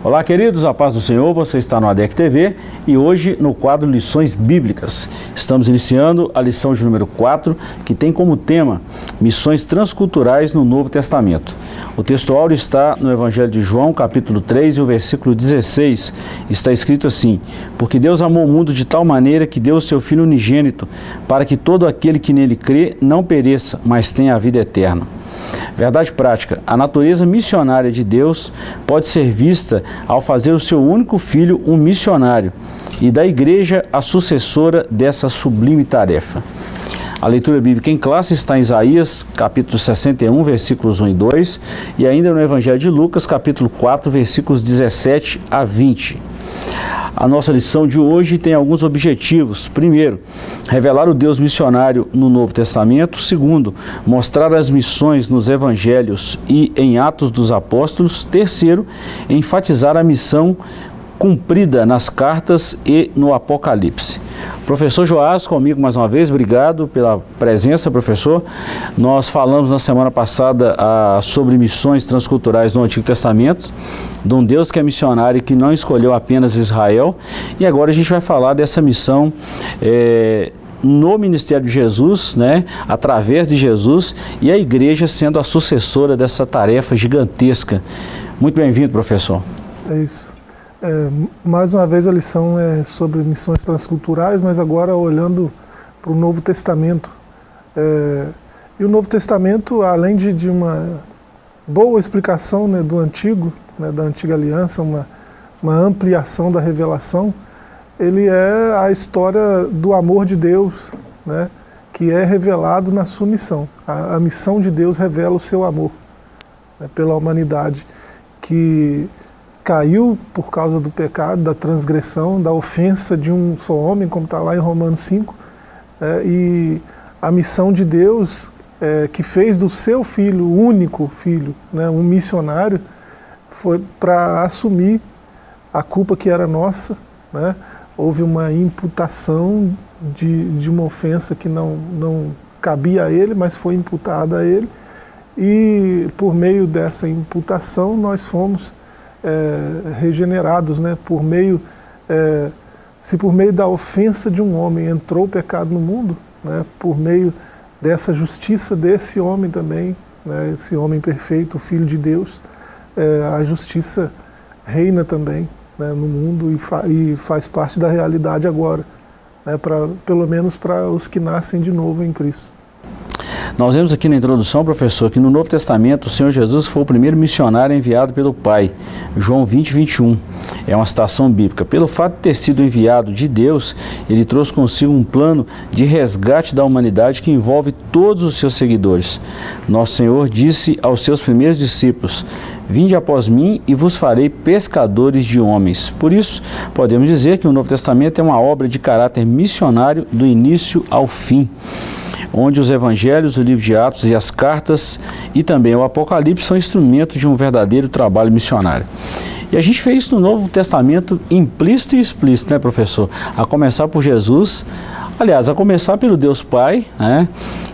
Olá, queridos, a paz do Senhor, você está no ADEC TV e hoje no quadro Lições Bíblicas. Estamos iniciando a lição de número 4, que tem como tema Missões Transculturais no Novo Testamento. O texto áureo está no Evangelho de João, capítulo 3 e o versículo 16. Está escrito assim: porque Deus amou o mundo de tal maneira que deu o seu Filho unigênito, para que todo aquele que nele crê não pereça, mas tenha a vida eterna. Verdade prática: a natureza missionária de Deus pode ser vista ao fazer o seu único filho um missionário e da igreja a sucessora dessa sublime tarefa. A leitura bíblica em classe está em Isaías, capítulo 61, versículos 1 e 2, e ainda no Evangelho de Lucas, capítulo 4, versículos 17 a 20. A nossa lição de hoje tem alguns objetivos. Primeiro, revelar o Deus missionário no Novo Testamento. Segundo, mostrar as missões nos Evangelhos e em Atos dos Apóstolos. Terceiro, enfatizar a missão cumprida nas cartas e no Apocalipse. Professor Joás, comigo mais uma vez, obrigado pela presença, professor. Nós falamos na semana passada sobre missões transculturais no Antigo Testamento, de um Deus que é missionário e que não escolheu apenas Israel, e agora a gente vai falar dessa missão no ministério de Jesus, né, através de Jesus, e a igreja sendo a sucessora dessa tarefa gigantesca. Muito bem-vindo, professor. É isso. Mais uma vez a lição é sobre missões transculturais, mas agora olhando para o Novo Testamento. E o Novo Testamento, além de uma boa explicação, né, do Antigo, né, da Antiga Aliança, uma ampliação da revelação, ele é a história do amor de Deus, né, que é revelado na sua missão. A missão de Deus revela o seu amor, né, pela humanidade, que caiu por causa do pecado, da transgressão, da ofensa de um só homem, como está lá em Romanos 5, e a missão de Deus, que fez do seu filho, o único filho, né, um missionário, foi para assumir a culpa que era nossa, né? Houve uma imputação de uma ofensa que não cabia a ele, mas foi imputada a ele, e por meio dessa imputação nós fomos regenerados, né? Se por meio da ofensa de um homem entrou o pecado no mundo, né? Por meio dessa justiça desse homem também, né? Esse homem perfeito, o Filho de Deus, a justiça reina também, né, no mundo e faz parte da realidade agora, né, pelo menos para os que nascem de novo em Cristo. Nós vemos aqui na introdução, professor, que no Novo Testamento o Senhor Jesus foi o primeiro missionário enviado pelo Pai, João 20, 21. É uma citação bíblica. Pelo fato de ter sido enviado de Deus, ele trouxe consigo um plano de resgate da humanidade que envolve todos os seus seguidores. Nosso Senhor disse aos seus primeiros discípulos: vinde após mim e vos farei pescadores de homens. Por isso, podemos dizer que o Novo Testamento é uma obra de caráter missionário do início ao fim, onde os evangelhos, o livro de Atos e as cartas e também o Apocalipse são instrumentos de um verdadeiro trabalho missionário. E a gente vê isso no Novo Testamento implícito e explícito, né, professor? A começar por Jesus, aliás, a começar pelo Deus Pai, né,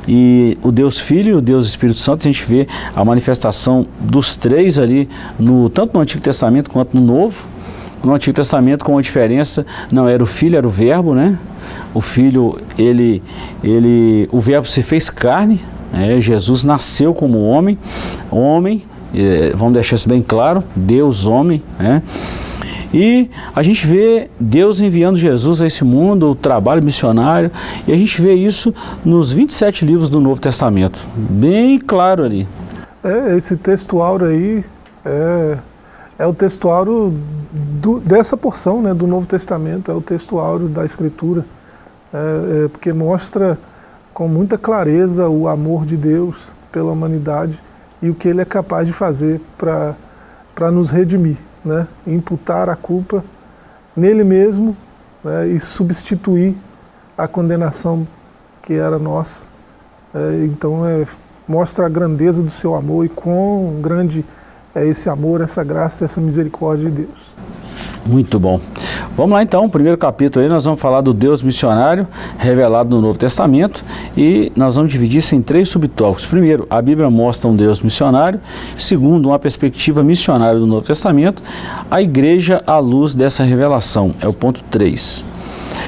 e o Deus Filho e o Deus Espírito Santo. A gente vê a manifestação dos três ali, tanto no Antigo Testamento quanto no Novo. No Antigo Testamento, com a diferença, não era o Filho, era o Verbo, né? O Filho, o Verbo se fez carne, né? Jesus nasceu como homem, vamos deixar isso bem claro, Deus homem, né? E a gente vê Deus enviando Jesus a esse mundo, o trabalho missionário, e a gente vê isso nos 27 livros do Novo Testamento, bem claro ali. Esse textuário aí é o textuário dessa porção, né, do Novo Testamento, é o textuário da Escritura, porque mostra com muita clareza o amor de Deus pela humanidade e o que Ele é capaz de fazer para nos redimir, né, imputar a culpa nele mesmo, né, e substituir a condenação que era nossa. Então mostra a grandeza do seu amor e quão grande é esse amor, essa graça, essa misericórdia de Deus. Muito bom. Vamos lá então, o primeiro capítulo aí nós vamos falar do Deus missionário revelado no Novo Testamento e nós vamos dividir isso em 3 subtópicos. Primeiro, a Bíblia mostra um Deus missionário. Segundo, uma perspectiva missionária do Novo Testamento. A igreja à luz dessa revelação, é o ponto 3.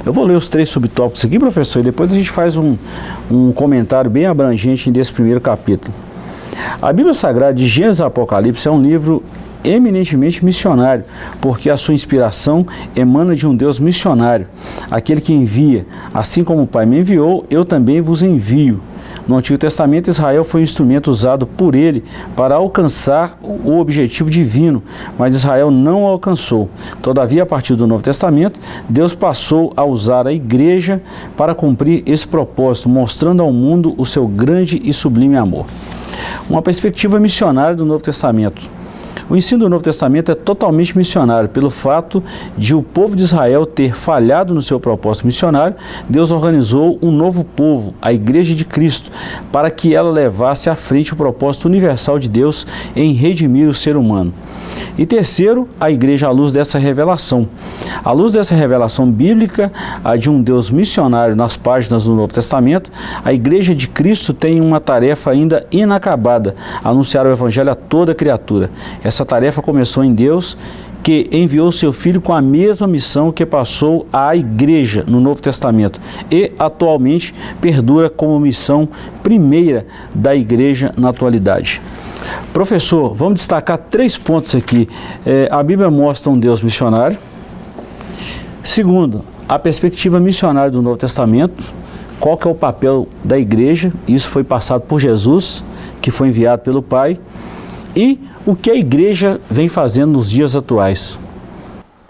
Eu vou ler os 3 subtópicos aqui, professor, e depois a gente faz um comentário bem abrangente desse primeiro capítulo. A Bíblia Sagrada de Gênesis e Apocalipse é um livro eminentemente missionário, porque a sua inspiração emana de um Deus missionário, aquele que envia. Assim como o Pai me enviou, eu também vos envio. No Antigo Testamento, Israel foi um instrumento usado por ele para alcançar o objetivo divino, mas Israel não o alcançou. Todavia, a partir do Novo Testamento, Deus passou a usar a igreja para cumprir esse propósito, mostrando ao mundo o seu grande e sublime amor. Uma perspectiva missionária do Novo Testamento. O ensino do Novo Testamento é totalmente missionário. Pelo fato de o povo de Israel ter falhado no seu propósito missionário, Deus organizou um novo povo, a Igreja de Cristo, para que ela levasse à frente o propósito universal de Deus em redimir o ser humano. E terceiro, a igreja à luz dessa revelação. À luz dessa revelação bíblica, a de um Deus missionário nas páginas do Novo Testamento, a igreja de Cristo tem uma tarefa ainda inacabada: anunciar o Evangelho a toda criatura. Essa tarefa começou em Deus, que enviou seu Filho com a mesma missão que passou à igreja no Novo Testamento e atualmente perdura como missão primeira da igreja na atualidade. Professor, vamos destacar 3 pontos aqui. A Bíblia mostra um Deus missionário. Segundo, a perspectiva missionária do Novo Testamento. Qual que é o papel da igreja? Isso foi passado por Jesus, que foi enviado pelo Pai. E o que a igreja vem fazendo nos dias atuais?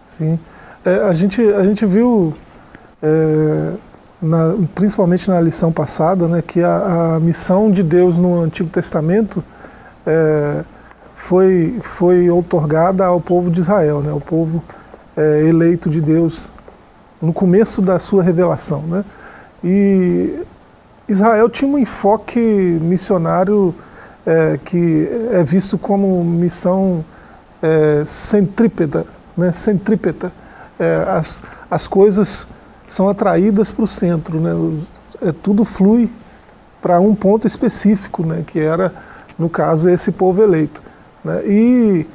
Sim, a gente viu, principalmente na lição passada, né, que a missão de Deus no Antigo Testamento foi outorgada ao povo de Israel, né, o povo eleito de Deus no começo da sua revelação, né? E Israel tinha um enfoque missionário que é visto como missão centrípeta, né? Centrípeta. As coisas são atraídas para o centro, né? Tudo flui para um ponto específico, né? Que era, no caso, esse povo eleito, né? E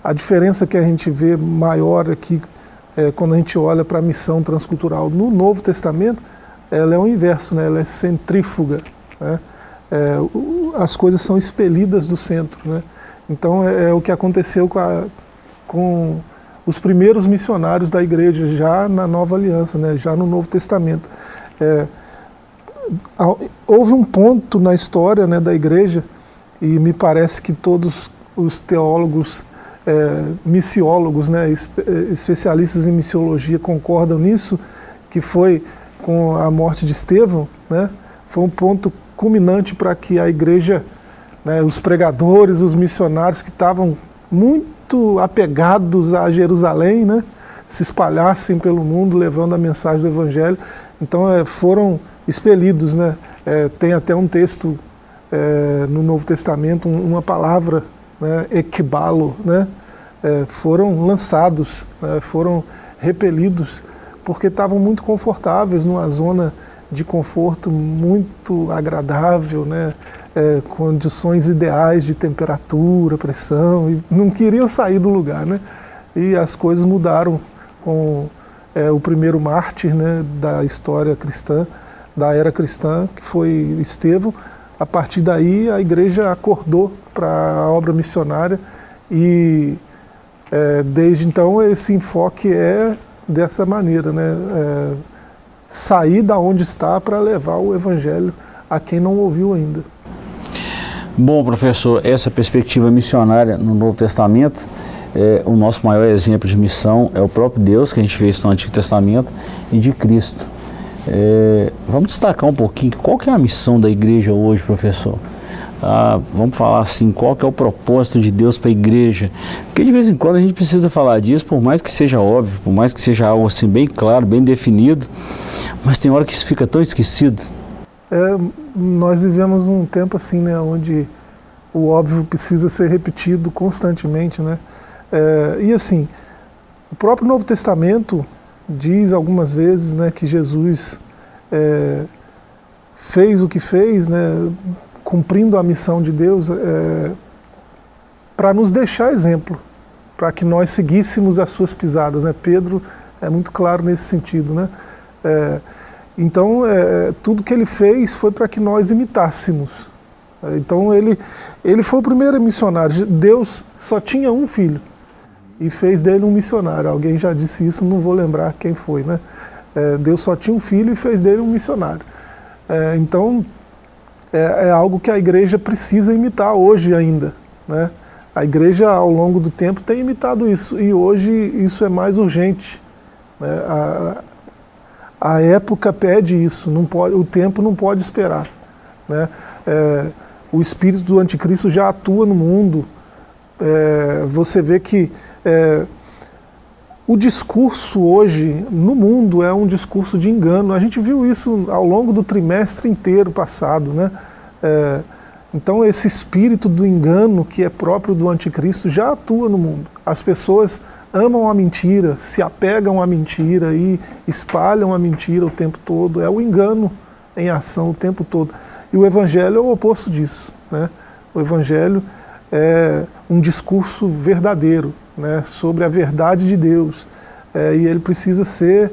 a diferença que a gente vê maior aqui, quando a gente olha para a missão transcultural no Novo Testamento, ela é o inverso, né? Ela é centrífuga, né? As coisas são expelidas do centro, né? Então é o que aconteceu com os primeiros missionários da igreja já na Nova Aliança, né? Já no Novo Testamento. Houve um ponto na história, né, da igreja, e me parece que todos os teólogos, missiólogos, né, especialistas em missiologia concordam nisso, que foi com a morte de Estevão, né? Foi um ponto culminante para que a igreja, né, os pregadores, os missionários que estavam muito apegados a Jerusalém, né, se espalhassem pelo mundo levando a mensagem do Evangelho. Então foram expelidos, né? Tem até um texto no Novo Testamento, uma palavra, né, ekbalo, né? Foram lançados, né, foram repelidos, porque estavam muito confortáveis numa zona de conforto muito agradável, né? Condições ideais de temperatura, pressão, e não queriam sair do lugar, né? E as coisas mudaram com o primeiro mártir, né, da história cristã, da era cristã, que foi Estevão. A partir daí a igreja acordou para a obra missionária e desde então esse enfoque é dessa maneira, né? Sair da onde está para levar o Evangelho a quem não ouviu ainda. Bom, professor, essa perspectiva missionária no Novo Testamento, o nosso maior exemplo de missão é o próprio Deus, que a gente vê isso no Antigo Testamento, e de Cristo. Vamos destacar um pouquinho qual que é a missão da igreja hoje, professor. Vamos falar assim, qual que é o propósito de Deus para a igreja, porque de vez em quando a gente precisa falar disso, por mais que seja óbvio, por mais que seja algo assim bem claro, bem definido, mas tem hora que isso fica tão esquecido. Nós vivemos um tempo assim, né, onde o óbvio precisa ser repetido constantemente, né? E assim, o próprio Novo Testamento diz algumas vezes, né, que Jesus fez o que fez, né, cumprindo a missão de Deus, para nos deixar exemplo, para que nós seguíssemos as suas pisadas, né? Pedro é muito claro nesse sentido, né? Então, tudo que ele fez foi para que nós imitássemos. Então, ele foi o primeiro missionário. Deus só tinha um filho e fez dele um missionário. Alguém já disse isso, não vou lembrar quem foi, né? Deus só tinha um filho e fez dele um missionário. Então, é algo que a igreja precisa imitar hoje ainda, né? A igreja, ao longo do tempo, tem imitado isso, e hoje isso é mais urgente, né? A época pede isso, não pode, o tempo não pode esperar, né? O espírito do anticristo já atua no mundo. Você vê que o discurso hoje no mundo é um discurso de engano. A gente viu isso ao longo do trimestre inteiro passado, né? Então esse espírito do engano que é próprio do anticristo já atua no mundo. As pessoas amam a mentira, se apegam à mentira e espalham a mentira o tempo todo. É o engano em ação o tempo todo. E o evangelho é o oposto disso, né? O evangelho é um discurso verdadeiro, né, sobre a verdade de Deus. E ele precisa ser,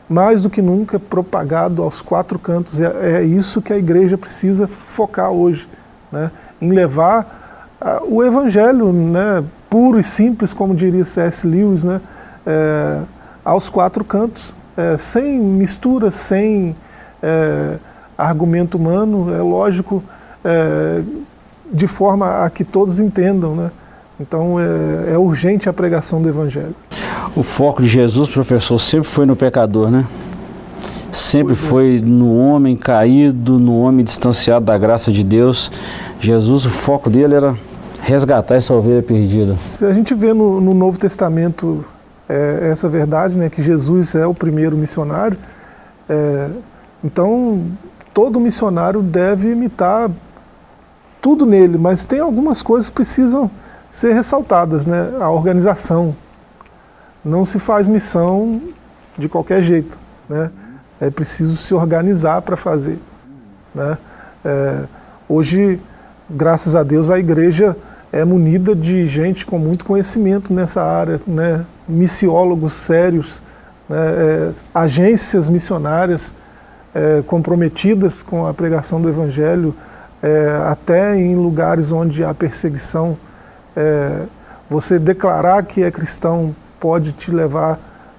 mais do que nunca, propagado aos quatro cantos. É isso que a igreja precisa focar hoje, né, em levar o evangelho, né, puro e simples, como diria C.S. Lewis, né, aos quatro cantos, sem mistura, sem argumento humano, é lógico, de forma a que todos entendam, né? Então é urgente a pregação do evangelho. O foco de Jesus, professor, sempre foi no pecador, né? Sempre foi no homem caído, no homem distanciado da graça de Deus. Jesus, o foco dele era resgatar essa ovelha perdida. Se a gente vê no Novo Testamento essa verdade, né, que Jesus é o primeiro missionário, então todo missionário deve imitar tudo nele, mas tem algumas coisas que precisam ser ressaltadas, né? A organização. Não se faz missão de qualquer jeito, né? É preciso se organizar para fazer, né? Hoje, graças a Deus, a igreja é munida de gente com muito conhecimento nessa área, né? Missiólogos sérios, né? Agências missionárias comprometidas com a pregação do evangelho, até em lugares onde há perseguição. Você declarar que é cristão pode te levar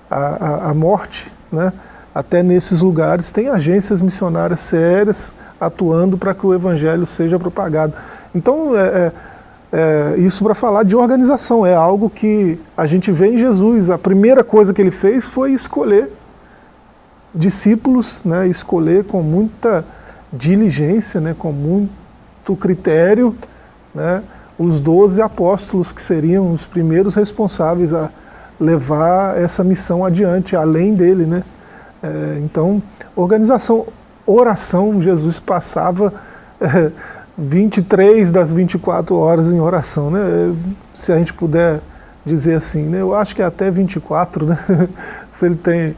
à morte, né? Até nesses lugares tem agências missionárias sérias atuando para que o evangelho seja propagado. Então, isso para falar de organização, é algo que a gente vê em Jesus. A primeira coisa que ele fez foi escolher discípulos, né? Escolher com muita diligência, né? Com muito critério, né? Os 12 apóstolos, que seriam os primeiros responsáveis a levar essa missão adiante, além dele, né? Então, organização, oração, Jesus passava 23 das 24 horas em oração, né? Se a gente puder dizer assim, né? Eu acho que é até 24, né? Se ele tem...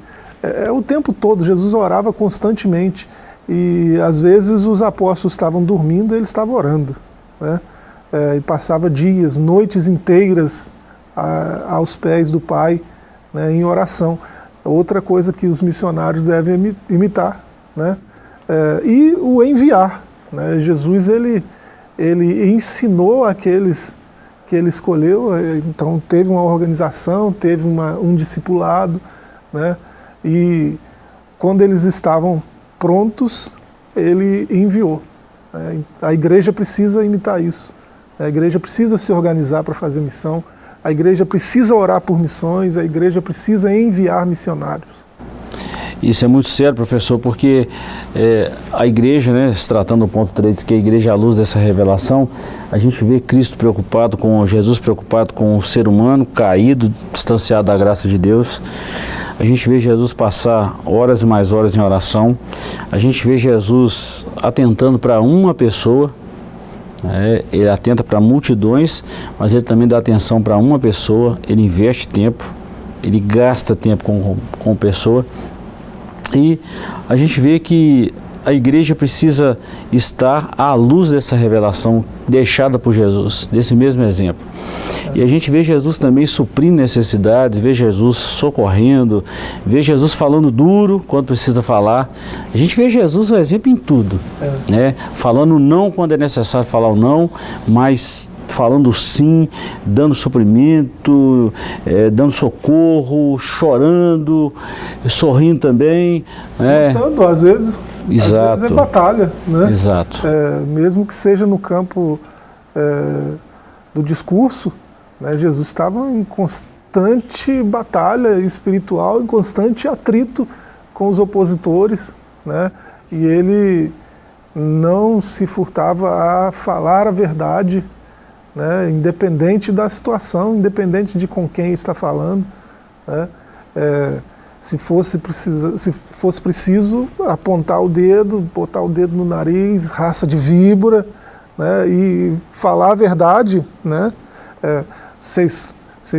o tempo todo, Jesus orava constantemente, e às vezes os apóstolos estavam dormindo e ele estava orando, né? E passava dias, noites inteiras aos pés do Pai, né, em oração. Outra coisa que os missionários devem imitar, né? E o enviar, né? Jesus ele ensinou aqueles que ele escolheu, então teve uma organização, teve um discipulado, né? E quando eles estavam prontos, ele enviou. A igreja precisa imitar isso. A igreja precisa se organizar para fazer missão. A igreja precisa orar por missões, a igreja precisa enviar missionários. Isso é muito sério, professor, porque a igreja, né, se tratando do ponto 3, que a igreja é a luz dessa revelação, a gente vê Cristo preocupado com Jesus, preocupado com o ser humano caído, distanciado da graça de Deus. A gente vê Jesus passar horas e mais horas em oração. A gente vê Jesus atentando para uma pessoa. Ele atenta para multidões, mas ele também dá atenção para uma pessoa, ele investe tempo, ele gasta tempo com pessoa, e a gente vê que a igreja precisa estar à luz dessa revelação deixada por Jesus, desse mesmo exemplo. E a gente vê Jesus também suprindo necessidades, vê Jesus socorrendo, vê Jesus falando duro quando precisa falar. A gente vê Jesus um exemplo em tudo, né? Falando não quando é necessário falar o não, mas falando sim, dando suprimento, dando socorro, chorando, sorrindo também. Lutando, às vezes é batalha, né? Exato. Mesmo que seja no campo do discurso, né? Jesus estava em constante batalha espiritual, em constante atrito com os opositores, né? E ele não se furtava a falar a verdade, né? Independente da situação, independente de com quem está falando, né? Se fosse preciso apontar o dedo, botar o dedo no nariz, raça de víbora, né? E falar a verdade, né? Vocês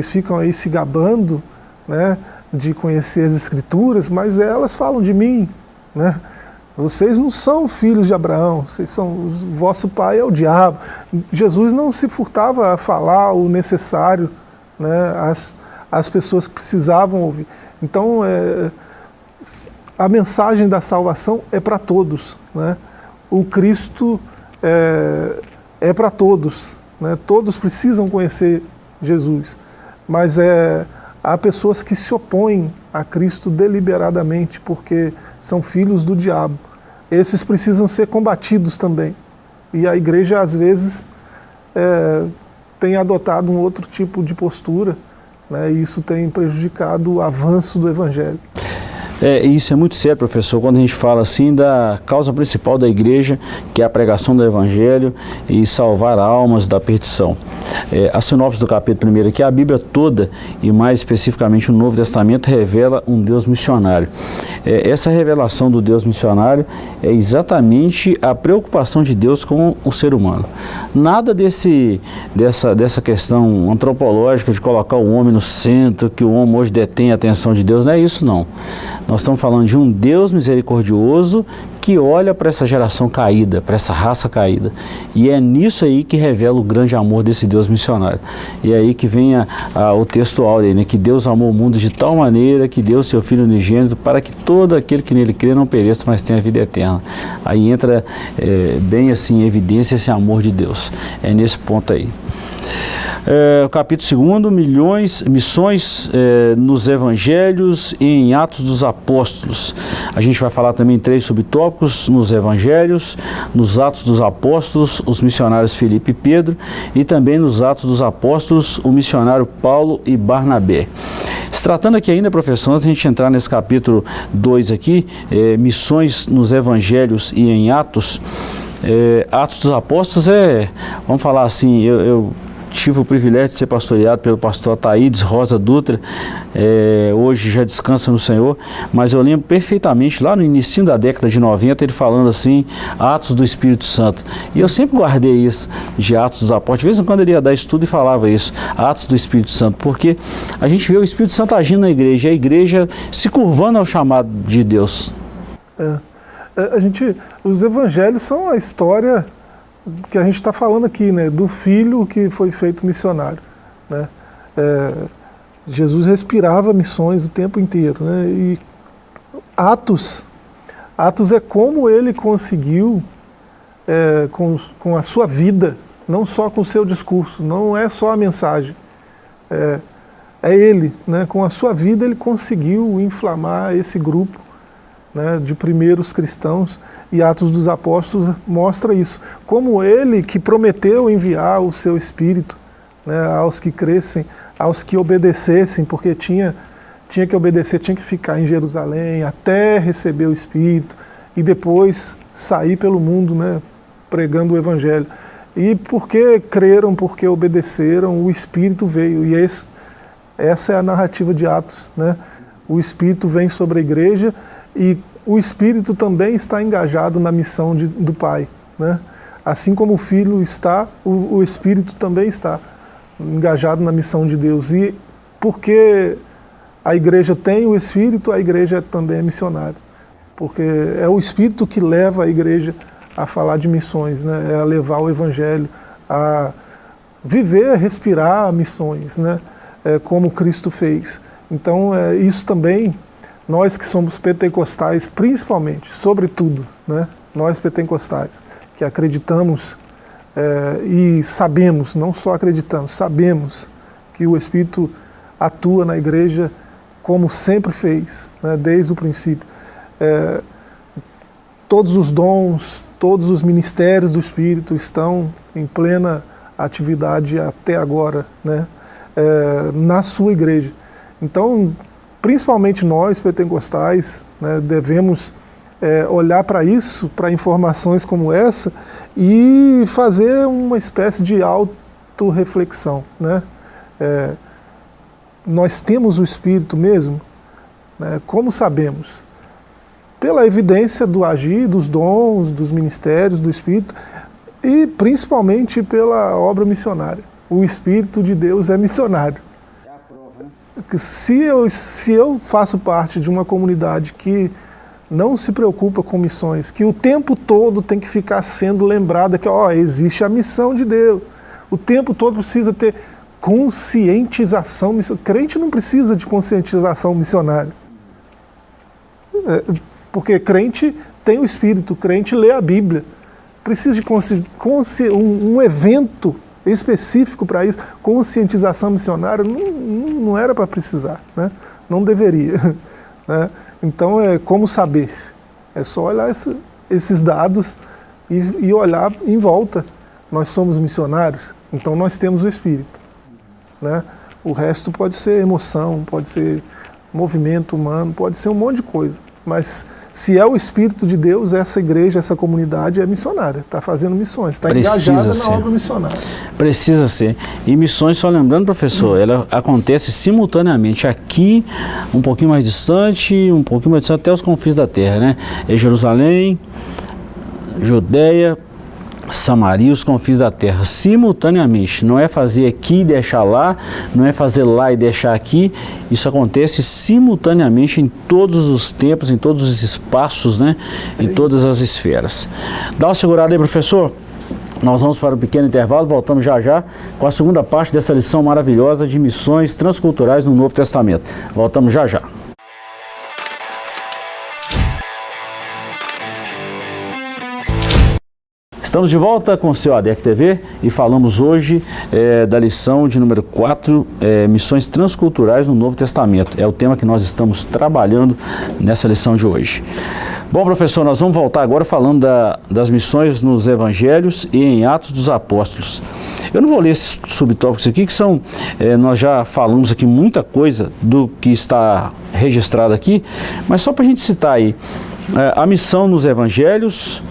ficam aí se gabando, né, de conhecer as Escrituras, mas elas falam de mim, né? Vocês não são filhos de Abraão, vosso pai é o diabo. Jesus não se furtava a falar o necessário, né, às pessoas que precisavam ouvir. Então, a mensagem da salvação é para todos, né? O Cristo é para todos, né? Todos precisam conhecer Jesus, mas há pessoas que se opõem a Cristo deliberadamente, porque são filhos do diabo. Esses precisam ser combatidos também. E a igreja, às vezes, tem adotado um outro tipo de postura, né? E isso tem prejudicado o avanço do Evangelho. Isso é muito sério, professor, quando a gente fala assim da causa principal da igreja, que é a pregação do Evangelho e salvar almas da perdição. A sinopse do capítulo 1 aqui, a Bíblia toda, e mais especificamente o Novo Testamento, revela um Deus missionário. Essa revelação do Deus missionário é exatamente a preocupação de Deus com o ser humano. Nada dessa questão antropológica de colocar o homem no centro, que o homem hoje detém a atenção de Deus, não é isso não. Nós estamos falando de um Deus misericordioso que olha para essa geração caída, para essa raça caída. E é nisso aí que revela o grande amor desse Deus missionário. E é aí que vem o texto áureo, né? Que Deus amou o mundo de tal maneira que deu seu Filho unigênito para que todo aquele que nele crê não pereça, mas tenha vida eterna. Aí entra bem assim em evidência esse amor de Deus. É nesse ponto aí. O capítulo 2, missões nos Evangelhos e em Atos dos Apóstolos. A gente vai falar também 3 subtópicos nos Evangelhos, nos Atos dos Apóstolos, os missionários Filipe e Pedro, e também nos Atos dos Apóstolos, o missionário Paulo e Barnabé. Se tratando aqui ainda, professor, antes de a gente entrar nesse capítulo 2 aqui, missões nos Evangelhos e em Atos, Atos dos Apóstolos vamos falar assim, eu tive o privilégio de ser pastoreado pelo pastor Ataídes Rosa Dutra, hoje já descansa no Senhor, mas eu lembro perfeitamente, lá no início da década de 90, ele falando assim, Atos do Espírito Santo. E eu sempre guardei isso, de Atos dos Apóstolos. De vez em quando ele ia dar estudo e falava isso, Atos do Espírito Santo, porque a gente vê o Espírito Santo agindo na igreja, a igreja se curvando ao chamado de Deus. Os evangelhos são a história que a gente está falando aqui, né, do filho que foi feito missionário, né? Jesus respirava missões o tempo inteiro, né? E Atos é como ele conseguiu, com a sua vida, não só com o seu discurso, não é só a mensagem, é ele, né? Com a sua vida ele conseguiu inflamar esse grupo, né, de primeiros cristãos, e Atos dos Apóstolos mostra isso. Como ele que prometeu enviar o seu Espírito, né, aos que crescem, aos que obedecessem, porque tinha que obedecer, tinha que ficar em Jerusalém até receber o Espírito e depois sair pelo mundo, né, pregando o Evangelho. E porque creram, porque obedeceram, o Espírito veio. E essa é a narrativa de Atos, né? O Espírito vem sobre a igreja e o Espírito também está engajado na missão do Pai, né? Assim como o Filho está, o Espírito também está engajado na missão de Deus. E porque a igreja tem o Espírito, a igreja também é missionária. Porque é o Espírito que leva a igreja a falar de missões, né? É a levar o Evangelho, a viver, respirar missões, né? Como Cristo fez. Então, isso também, nós que somos pentecostais, principalmente, sobretudo, né? Nós pentecostais, que acreditamos e sabemos, não só acreditamos, sabemos que o Espírito atua na igreja como sempre fez, né? Desde o princípio. Todos os dons, todos os ministérios do Espírito estão em plena atividade até agora, né? Na sua igreja. Então, principalmente nós, pentecostais, né, devemos olhar para isso, para informações como essa, e fazer uma espécie de autorreflexão, né? Nós temos o Espírito mesmo? Né? Como sabemos? Pela evidência do agir, dos dons, dos ministérios do Espírito, e principalmente pela obra missionária. O Espírito de Deus é missionário. É a prova, né? Se eu faço parte de uma comunidade que não se preocupa com missões, que o tempo todo tem que ficar sendo lembrada que existe a missão de Deus, o tempo todo precisa ter conscientização missionária. Crente não precisa de conscientização missionária. Porque crente tem o Espírito, crente lê a Bíblia. Precisa de um evento específico para isso. Conscientização missionária não era para precisar, né? Não deveria. Né? Então, como saber? É só olhar esses dados e olhar em volta. Nós somos missionários, então nós temos o Espírito. Né? O resto pode ser emoção, pode ser movimento humano, pode ser um monte de coisa. Mas se é o Espírito de Deus, essa igreja, essa comunidade é missionária, está fazendo missões, está engajada na obra missionária. Precisa ser. E missões, só lembrando, professor, ela acontece simultaneamente aqui, um pouquinho mais distante, até os confins da terra, né? É Jerusalém, Judeia, Samaria, os confins da terra, simultaneamente. Não é fazer aqui e deixar lá, não é fazer lá e deixar aqui. Isso acontece simultaneamente em todos os tempos, em todos os espaços, né? Em todas as esferas. Dá uma segurada aí, professor. Nós vamos para um pequeno intervalo, voltamos já já com a segunda parte dessa lição maravilhosa de missões transculturais no Novo Testamento. Voltamos já já. Estamos de volta com o seu ADEC TV e falamos hoje da lição de número 4, Missões Transculturais no Novo Testamento. É o tema que nós estamos trabalhando nessa lição de hoje. Bom, professor, nós vamos voltar agora falando das missões nos Evangelhos e em Atos dos Apóstolos. Eu não vou ler esses subtópicos aqui, que são, nós já falamos aqui muita coisa do que está registrado aqui, mas só para a gente citar aí, a missão nos Evangelhos,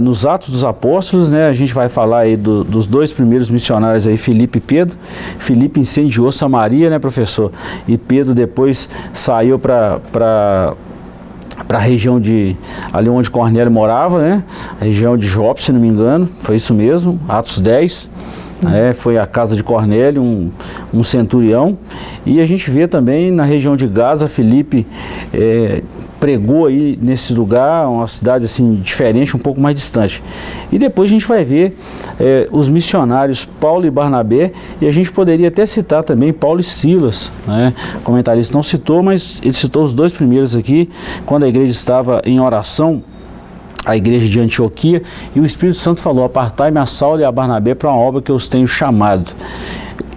nos Atos dos Apóstolos, né, a gente vai falar aí dos dois primeiros missionários aí, Filipe e Pedro. Filipe incendiou Samaria, né, professor? E Pedro depois saiu para a região ali onde Cornélio morava, né? A região de Jope, se não me engano, foi isso mesmo, Atos 10. Foi a casa de Cornélio, um centurião. E a gente vê também na região de Gaza, Filipe pregou aí nesse lugar, uma cidade assim diferente, um pouco mais distante. E depois a gente vai ver os missionários Paulo e Barnabé, e a gente poderia até citar também Paulo e Silas, né? O comentarista não citou, mas ele citou os dois primeiros aqui, quando a igreja estava em oração, a igreja de Antioquia, e o Espírito Santo falou: apartai-me a Saulo e a Barnabé para uma obra que eu os tenho chamado.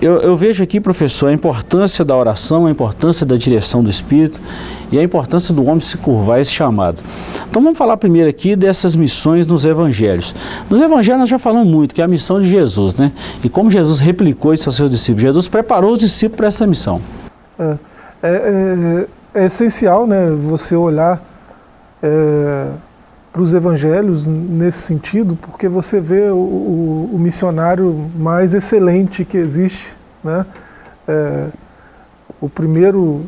Eu vejo aqui, professor, a importância da oração, a importância da direção do Espírito e a importância do homem se curvar a esse chamado. Então vamos falar primeiro aqui dessas missões nos Evangelhos. Nos Evangelhos nós já falamos muito, que é a missão de Jesus, né? E como Jesus replicou isso aos seus discípulos. Jesus preparou os discípulos para essa missão. É essencial, né, você olhar para os Evangelhos nesse sentido, porque você vê o missionário mais excelente que existe, né? O primeiro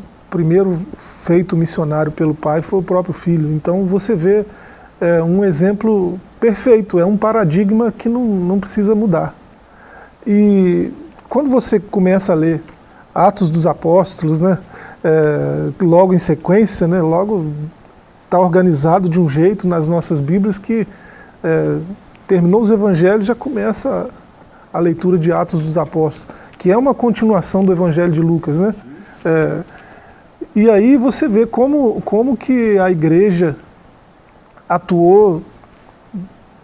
feito missionário pelo Pai foi o próprio Filho. Então você vê um exemplo perfeito, é um paradigma que não precisa mudar. E quando você começa a ler Atos dos Apóstolos, né? Logo em sequência, né? Logo está organizado de um jeito nas nossas Bíblias que terminou os Evangelhos, já começa a leitura de Atos dos Apóstolos, que é uma continuação do Evangelho de Lucas, né? E aí você vê como que a igreja atuou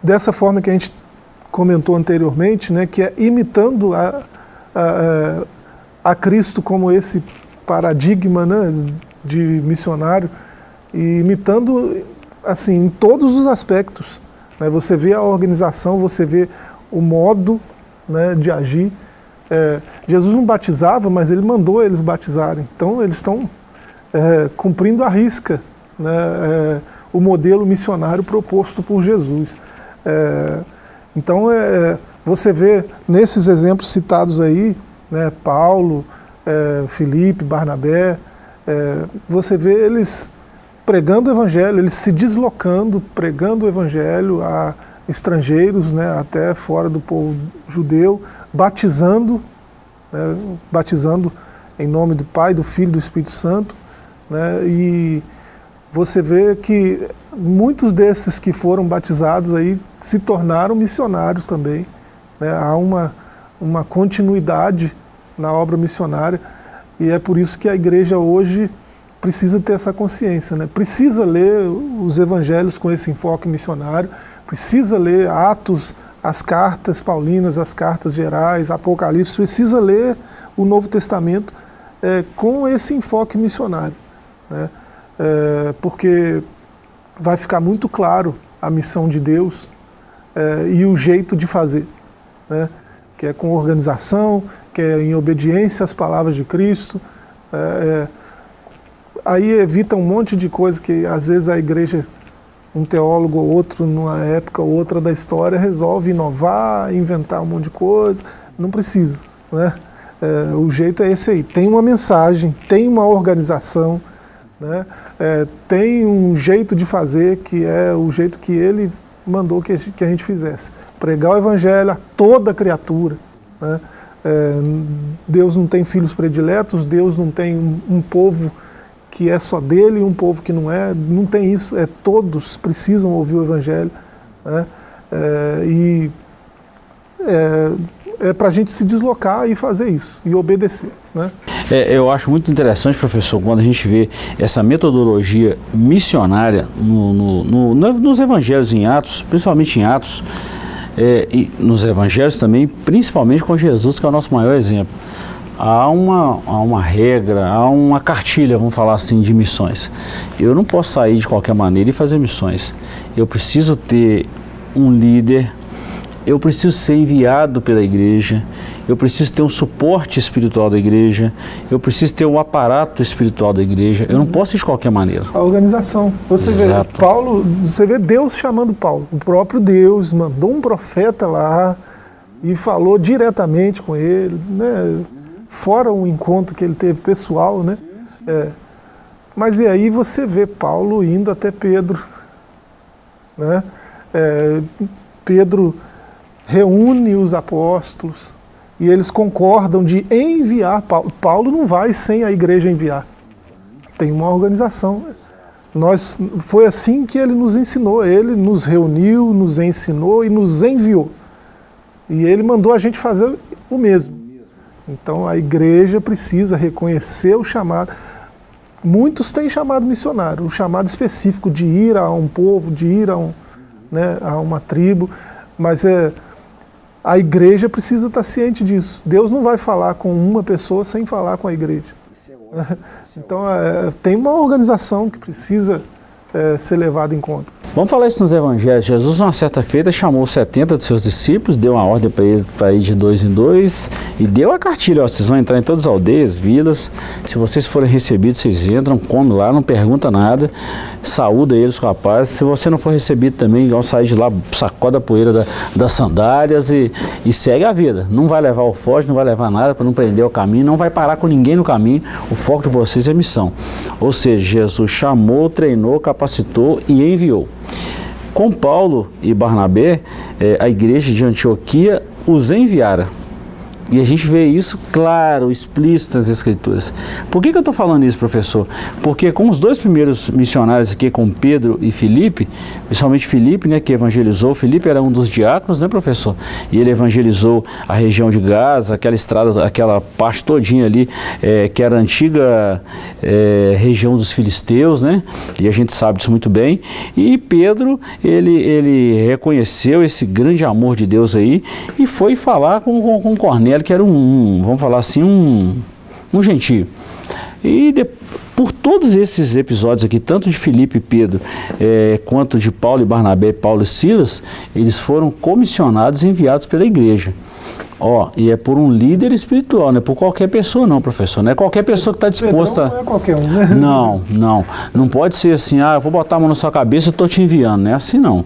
dessa forma que a gente comentou anteriormente, né? Que é imitando a Cristo como esse paradigma, né? De missionário, e imitando assim em todos os aspectos, né? Você vê a organização, você vê o modo, né, de agir. Jesus não batizava, mas ele mandou eles batizarem. Então eles estão cumprindo à risca, né, o modelo missionário proposto por Jesus. Então você vê nesses exemplos citados aí, né, Paulo, Filipe, Barnabé, você vê eles pregando o evangelho, eles se deslocando, pregando o evangelho a estrangeiros, né, até fora do povo judeu, batizando, né, batizando em nome do Pai, do Filho e do Espírito Santo, né, e você vê que muitos desses que foram batizados aí se tornaram missionários também, né, há uma continuidade na obra missionária, e é por isso que a igreja hoje precisa ter essa consciência, né, precisa ler os evangelhos com esse enfoque missionário, precisa ler Atos, as cartas paulinas, as cartas gerais, Apocalipse, precisa ler o Novo Testamento com esse enfoque missionário, né? Porque vai ficar muito claro a missão de Deus e o jeito de fazer, né? Que é com organização, que é em obediência às palavras de Cristo. Aí evita um monte de coisa que às vezes a igreja, um teólogo ou outro, numa época ou outra da história, resolve inovar, inventar um monte de coisa. Não precisa, né? O jeito é esse aí. Tem uma mensagem, tem uma organização, né? Tem um jeito de fazer que é o jeito que ele mandou que a gente fizesse. Pregar o evangelho a toda criatura, né? Deus não tem filhos prediletos, Deus não tem um povo que é só dele e um povo que não é, não tem isso, todos precisam ouvir o evangelho, né? É para a gente se deslocar e fazer isso, e obedecer, né? Eu acho muito interessante, professor, quando a gente vê essa metodologia missionária nos evangelhos em Atos, principalmente em Atos, e nos evangelhos também, principalmente com Jesus, que é o nosso maior exemplo. Há uma regra, há uma cartilha, vamos falar assim, de missões. Eu não posso sair de qualquer maneira e fazer missões. Eu preciso ter um líder, eu preciso ser enviado pela igreja, eu preciso ter um suporte espiritual da igreja, eu preciso ter um aparato espiritual da igreja. Eu não posso ir de qualquer maneira. A organização. Você vê Paulo, você vê Deus chamando Paulo. O próprio Deus mandou um profeta lá e falou diretamente com ele, né? Fora o encontro que ele teve pessoal, né? Mas e aí você vê Paulo indo até Pedro, né? Pedro reúne os apóstolos e eles concordam de enviar Paulo. Paulo não vai sem a igreja enviar. Tem uma organização. Foi assim que ele nos ensinou. Ele nos reuniu, nos ensinou e nos enviou. E ele mandou a gente fazer o mesmo. Então a igreja precisa reconhecer o chamado. Muitos têm chamado missionário, o chamado específico de ir a um povo, de ir a uma tribo, mas a igreja precisa estar ciente disso. Deus não vai falar com uma pessoa sem falar com a igreja. Então tem uma organização que precisa ser levada em conta. Vamos falar isso nos evangelhos. Jesus, uma certa feita, chamou 70 dos seus discípulos, deu uma ordem para ir de 2 em 2 e deu a cartilha: vocês vão entrar em todas as aldeias, vilas, se vocês forem recebidos, vocês entram, come lá, não pergunta nada, saúda eles com a paz. Se você não for recebido também, vão sair de lá, sacode a poeira das sandálias e segue a vida. Não vai levar o forte, não vai levar nada para não prender o caminho, não vai parar com ninguém no caminho. O foco de vocês é missão. Ou seja, Jesus chamou, treinou, capacitou e enviou. Com Paulo e Barnabé, a igreja de Antioquia os enviara. E a gente vê isso claro, explícito nas Escrituras. Por que eu estou falando isso, professor? Porque com os dois primeiros missionários aqui, com Pedro e Filipe, principalmente Filipe, né, que evangelizou. Filipe era um dos diáconos, né, professor? E ele evangelizou a região de Gaza, aquela estrada, aquela parte todinha ali, que era a antiga região dos filisteus, né? E a gente sabe disso muito bem. E Pedro, ele reconheceu esse grande amor de Deus aí e foi falar com Cornélio, que era vamos falar assim, um gentio. E por todos esses episódios aqui, tanto de Filipe e Pedro, quanto de Paulo e Barnabé, Paulo e Silas, eles foram comissionados e enviados pela igreja. E é por um líder espiritual, não é por qualquer pessoa não, professor. Não é qualquer pessoa que está disposta... Não é qualquer um, né? Não pode ser assim, eu vou botar a mão na sua cabeça e estou te enviando. Não é assim não.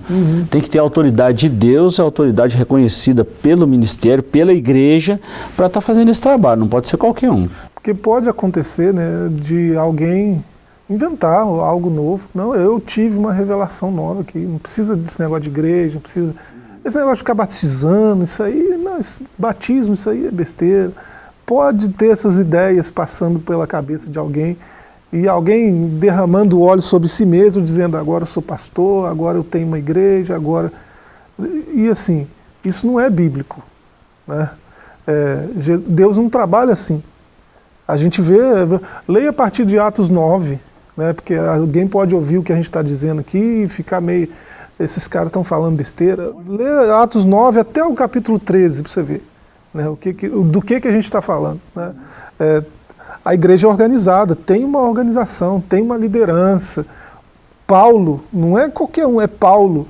Tem que ter a autoridade de Deus, a autoridade reconhecida pelo ministério, pela igreja, para estar fazendo esse trabalho. Não pode ser qualquer um. Porque pode acontecer, né, de alguém inventar algo novo. Não, eu tive uma revelação nova aqui. Não precisa desse negócio de igreja, não precisa... Esse negócio de ficar batizando, isso aí, não, batismo, isso aí é besteira. Pode ter essas ideias passando pela cabeça de alguém e alguém derramando óleo sobre si mesmo, dizendo agora eu sou pastor, agora eu tenho uma igreja, agora... E assim, isso não é bíblico, né? Deus não trabalha assim. A gente leia a partir de Atos 9, né? Porque alguém pode ouvir o que a gente está dizendo aqui e ficar meio... Esses caras estão falando besteira. Lê Atos 9 até o capítulo 13 para você ver, né, do que a gente está falando. Né? A igreja é organizada, tem uma organização, tem uma liderança. Paulo, não é qualquer um, é Paulo.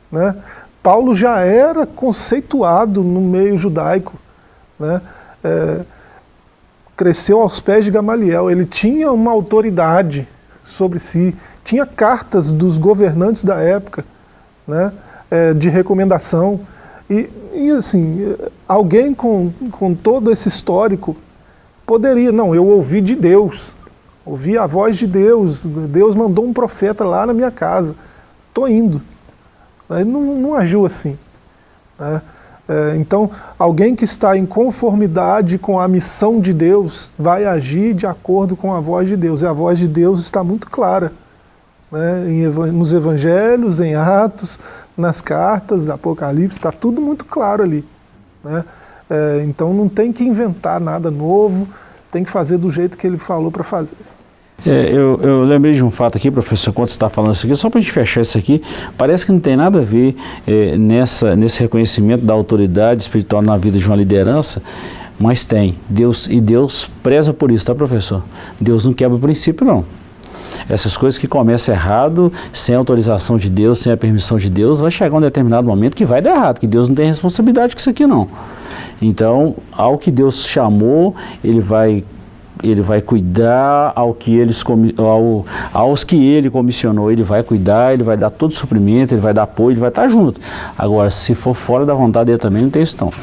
Né? Paulo já era conceituado no meio judaico. Né? Cresceu aos pés de Gamaliel, ele tinha uma autoridade sobre si. Tinha cartas dos governantes da época, né, de recomendação. E assim, alguém com todo esse histórico poderia, não, eu ouvi de Deus, ouvi a voz de Deus, Deus mandou um profeta lá na minha casa, estou indo. Ele não agiu assim. Né? Então, alguém que está em conformidade com a missão de Deus vai agir de acordo com a voz de Deus, e a voz de Deus está muito clara. Né, nos evangelhos, em Atos, nas cartas, Apocalipse, está tudo muito claro ali. Né? Então não tem que inventar nada novo, tem que fazer do jeito que ele falou para fazer. Eu lembrei de um fato aqui, professor, quando você está falando isso aqui, só para a gente fechar isso aqui, parece que não tem nada a ver nesse reconhecimento da autoridade espiritual na vida de uma liderança, mas tem. Deus preza por isso, tá, professor? Deus não quebra o princípio, não. Essas coisas que começam errado, sem a autorização de Deus, sem a permissão de Deus, vai chegar um determinado momento que vai dar errado, que Deus não tem responsabilidade com isso aqui não. Então, ao que Deus chamou, Ele vai cuidar, aos que Ele comissionou, Ele vai cuidar, Ele vai dar todo o suprimento, Ele vai dar apoio, Ele vai estar junto. Agora, se for fora da vontade dele também, não tem isso não.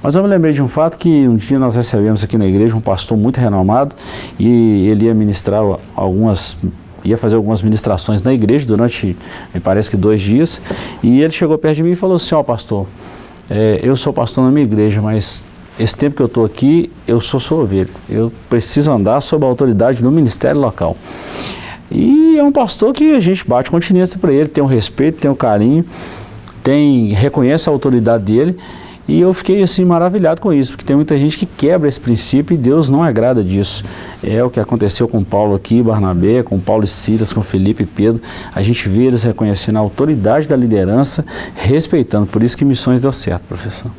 Mas eu me lembrei de um fato que um dia nós recebemos aqui na igreja um pastor muito renomado e ele ia fazer algumas ministrações na igreja durante, me parece que 2 dias, e ele chegou perto de mim e falou assim, pastor, eu sou pastor na minha igreja, mas esse tempo que eu estou aqui, eu sou sua ovelha, eu preciso andar sob a autoridade do ministério local. E é um pastor que a gente bate continência para ele, tem um respeito, tem um carinho, reconhece a autoridade dele. E eu fiquei assim maravilhado com isso, porque tem muita gente que quebra esse princípio e Deus não agrada disso. É o que aconteceu com Paulo aqui, Barnabé, com Paulo e Silas, com Filipe e Pedro. A gente vê eles reconhecendo a autoridade da liderança, respeitando. Por isso que Missões deu certo, professor.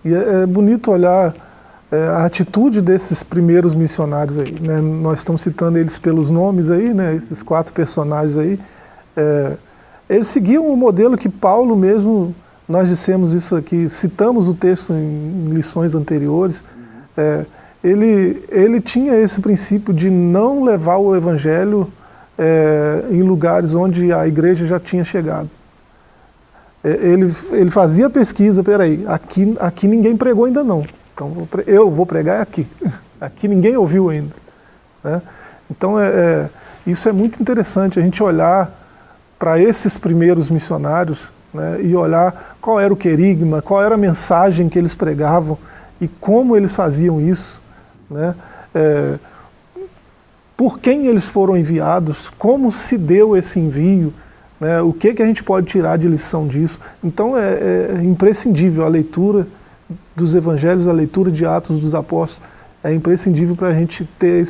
E é bonito olhar a atitude desses primeiros missionários aí. Né? Nós estamos citando eles pelos nomes aí, né? Esses 4 personagens aí. Eles seguiam o modelo que Paulo mesmo... Nós dissemos isso aqui, citamos o texto em lições anteriores. Ele tinha esse princípio de não levar o evangelho em lugares onde a igreja já tinha chegado. Ele fazia pesquisa, peraí, aqui ninguém pregou ainda não, então eu vou pregar aqui. Aqui ninguém ouviu ainda. Né? Então isso é muito interessante, a gente olhar para esses primeiros missionários, né, e olhar qual era o querigma, qual era a mensagem que eles pregavam e como eles faziam isso, né? Por quem eles foram enviados, como se deu esse envio, né? O que a gente pode tirar de lição disso. Então é imprescindível a leitura dos evangelhos, a leitura de Atos dos Apóstolos, é imprescindível para a gente ter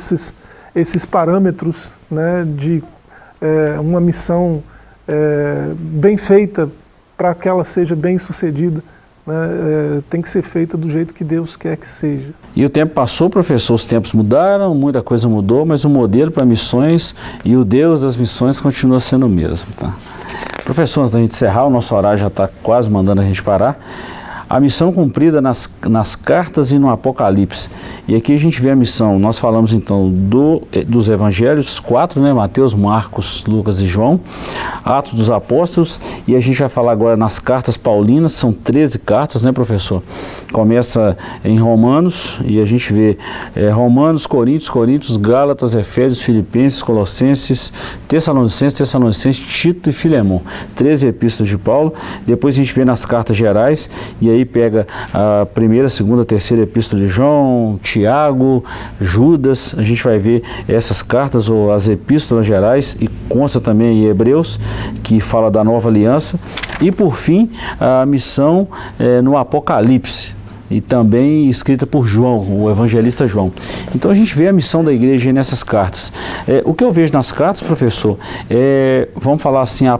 esses parâmetros, né, de uma missão bem feita, para que ela seja bem sucedida, né, tem que ser feita do jeito que Deus quer que seja. E o tempo passou, professor, os tempos mudaram, muita coisa mudou, mas o modelo para missões e o Deus das missões continua sendo o mesmo. Tá? Professor, antes da gente encerrar, o nosso horário já está quase mandando a gente parar. A missão cumprida nas cartas e no Apocalipse. E aqui a gente vê a missão, nós falamos então dos evangelhos, 4, né? Mateus, Marcos, Lucas e João, Atos dos Apóstolos, e a gente vai falar agora nas cartas paulinas, são 13 cartas, né, professor? Começa em Romanos, e a gente vê Romanos, Coríntios, Gálatas, Efésios, Filipenses, Colossenses, Tessalonicenses, Tito e Filemão. 13 epístolas de Paulo. Depois a gente vê nas cartas gerais, e aí pega a primeira, segunda, terceira epístola de João, Tiago, Judas. A gente vai ver essas cartas ou as epístolas gerais, e consta também em Hebreus, que fala da nova aliança. E por fim, a missão no Apocalipse, e também escrita por João, o evangelista João. Então a gente vê a missão da igreja nessas cartas. O que eu vejo nas cartas, professor, vamos falar assim, a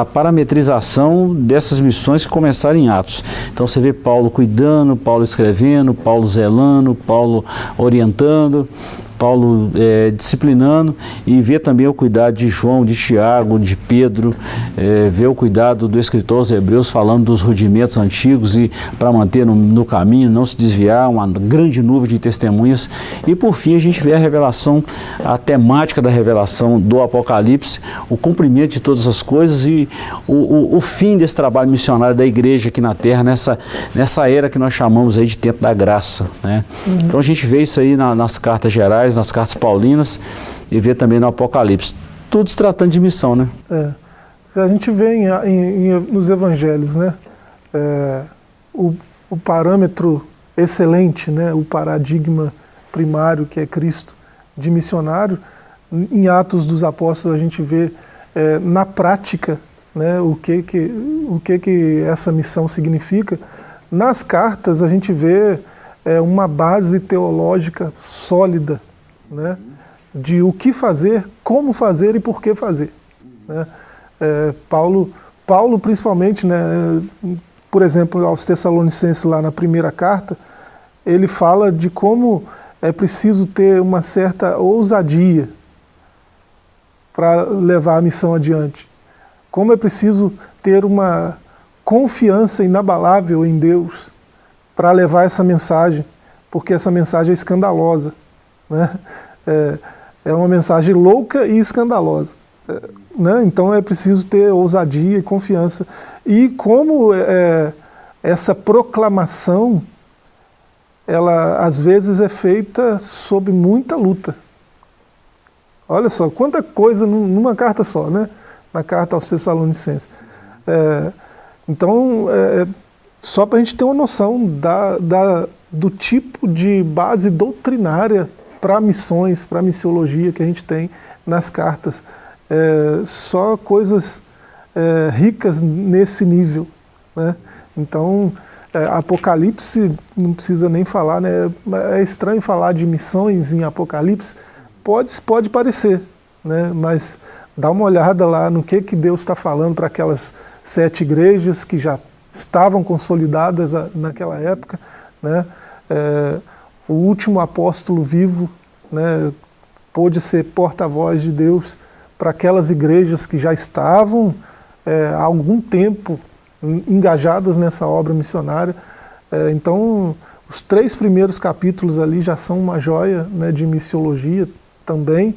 parametrização dessas missões que começaram em Atos. Então você vê Paulo cuidando, Paulo escrevendo, Paulo zelando, Paulo orientando, Paulo disciplinando, e vê também o cuidado de João, de Tiago, de Pedro, vê o cuidado do escritor aos Hebreus falando dos rudimentos antigos e para manter no caminho, não se desviar, uma grande nuvem de testemunhas. E por fim a gente vê a revelação, a temática da revelação do Apocalipse, o cumprimento de todas as coisas e o fim desse trabalho missionário da igreja aqui na Terra, nessa era que nós chamamos aí de tempo da graça, né? Então a gente vê isso aí nas cartas gerais, nas cartas paulinas, e vê também no Apocalipse. Tudo se tratando de missão, né? A gente vê nos evangelhos, né? O parâmetro excelente, né? O paradigma primário, que é Cristo, de missionário. Em Atos dos Apóstolos a gente vê na prática, né, o que essa missão significa. Nas cartas a gente vê uma base teológica sólida, né, de o que fazer, como fazer e por que fazer, né? Paulo principalmente, né, por exemplo, aos Tessalonicenses, lá na primeira carta, ele fala de como é preciso ter uma certa ousadia para levar a missão adiante, como é preciso ter uma confiança inabalável em Deus para levar essa mensagem, porque essa mensagem é escandalosa, né? É uma mensagem louca e escandalosa, né? Então é preciso ter ousadia e confiança. E como essa proclamação, ela às vezes é feita sob muita luta. Olha só, quanta coisa numa carta só, né? Na carta aos Tessalonicenses. Então, só para a gente ter uma noção do tipo de base doutrinária para missões, para missiologia que a gente tem nas cartas. Só coisas ricas nesse nível, né? Então, Apocalipse, não precisa nem falar, né? É estranho falar de missões em Apocalipse, pode parecer, né? Mas dá uma olhada lá no que Deus está falando para aquelas 7 igrejas que já estavam consolidadas naquela época, né? O último apóstolo vivo, né, pôde ser porta-voz de Deus para aquelas igrejas que já estavam há algum tempo engajadas nessa obra missionária. Então, os 3 primeiros capítulos ali já são uma joia, né, de missiologia também.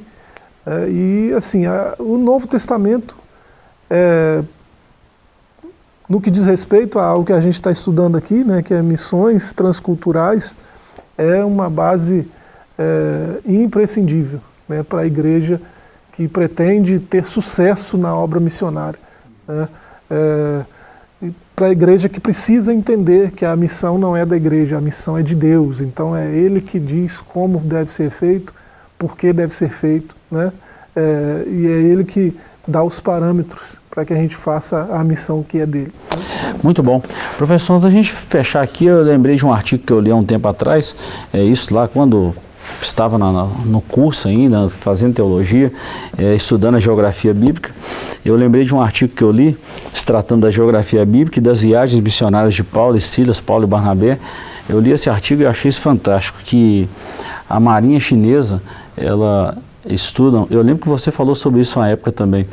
E assim, o Novo Testamento, no que diz respeito ao que a gente está estudando aqui, né, que é missões transculturais, é uma base imprescindível, né, para a igreja que pretende ter sucesso na obra missionária, né? para a igreja que precisa entender que a missão não é da igreja, a missão é de Deus. Então é Ele que diz como deve ser feito, por que deve ser feito, né? E é Ele que dá os parâmetros para que a gente faça a missão que é dele. Muito bom. Professor, antes da gente fechar aqui, eu lembrei de um artigo que eu li há um tempo atrás, isso lá quando estava no curso ainda, fazendo teologia, estudando a geografia bíblica. Eu lembrei de um artigo que eu li, se tratando da geografia bíblica e das viagens missionárias de Paulo e Silas, Paulo e Barnabé. Eu li esse artigo e achei isso fantástico, que a marinha chinesa, ela estudam, eu lembro que você falou sobre isso na época também,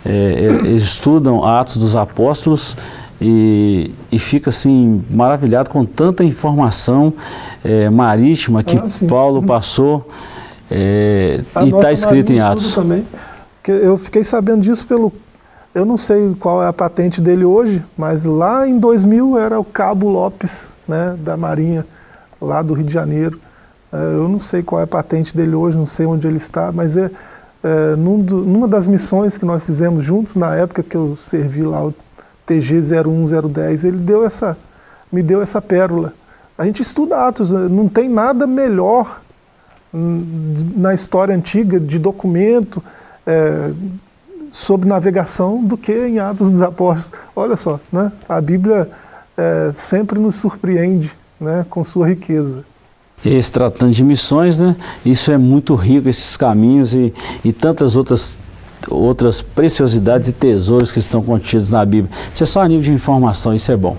eles estudam Atos dos Apóstolos e fica assim maravilhado com tanta informação marítima que Paulo passou e está escrito em Atos. Também, que eu fiquei sabendo disso eu não sei qual é a patente dele hoje, mas lá em 2000 era o Cabo Lopes, né, da Marinha, lá do Rio de Janeiro. Eu não sei qual é a patente dele hoje, não sei onde ele está, mas numa das missões que nós fizemos juntos, na época que eu servi lá o TG 01010, ele me deu essa pérola. A gente estuda Atos, não tem nada melhor na história antiga de documento sobre navegação do que em Atos dos Apóstolos. Olha só, né? A Bíblia sempre nos surpreende, né, com sua riqueza. E se tratando de missões, né, isso é muito rico, esses caminhos e tantas outras preciosidades e tesouros que estão contidos na Bíblia. Isso é só a nível de informação, isso é bom.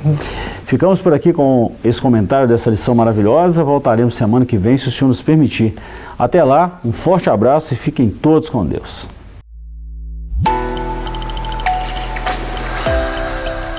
Ficamos por aqui com esse comentário dessa lição maravilhosa. Voltaremos semana que vem, se o Senhor nos permitir. Até lá, um forte abraço e fiquem todos com Deus.